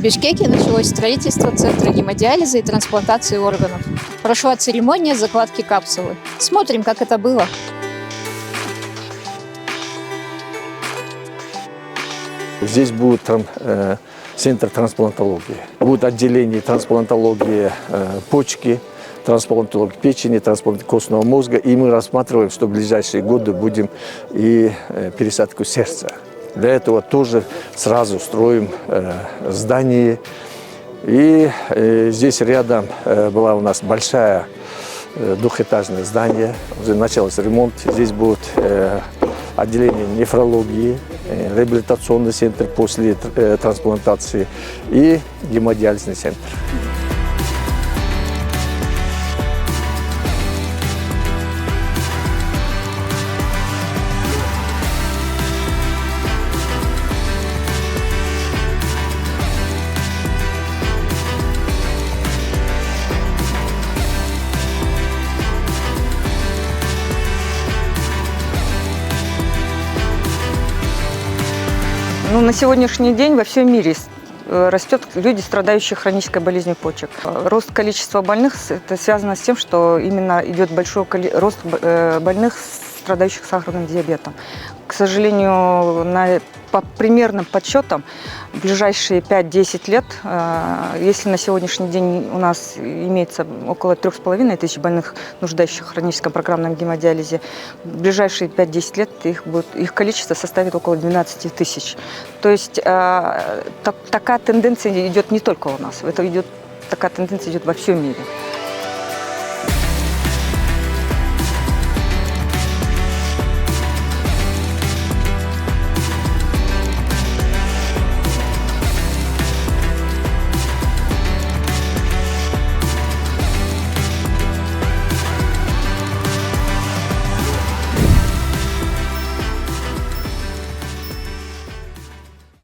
Бишкеке началось строительство центра гемодиализа и трансплантации органов. Прошла церемония закладки капсулы. Смотрим, как это было. Здесь будет центр трансплантологии. Будет отделение трансплантологии почки, трансплантологии печени, трансплантологии костного мозга. И мы рассматриваем, что в ближайшие годы будем и пересадку сердца. Для этого тоже сразу строим здание. И здесь рядом была у нас большая двухэтажное здание. Уже начался ремонт. Здесь будет отделение нефрологии, реабилитационный центр после трансплантации и гемодиализный центр. На сегодняшний день во всем мире растет люди, страдающие хронической болезнью почек. Рост количества больных это связано с тем, что именно идет большой рост больных, страдающих сахарным диабетом. К сожалению, по примерным подсчетам, в ближайшие 5-10 лет, если на сегодняшний день у нас имеется около 3500 больных, нуждающих в хроническом программном гемодиализе, в ближайшие 5-10 лет их количество составит около 12 тысяч. То есть такая тенденция идет не только у нас, такая тенденция идет во всем мире.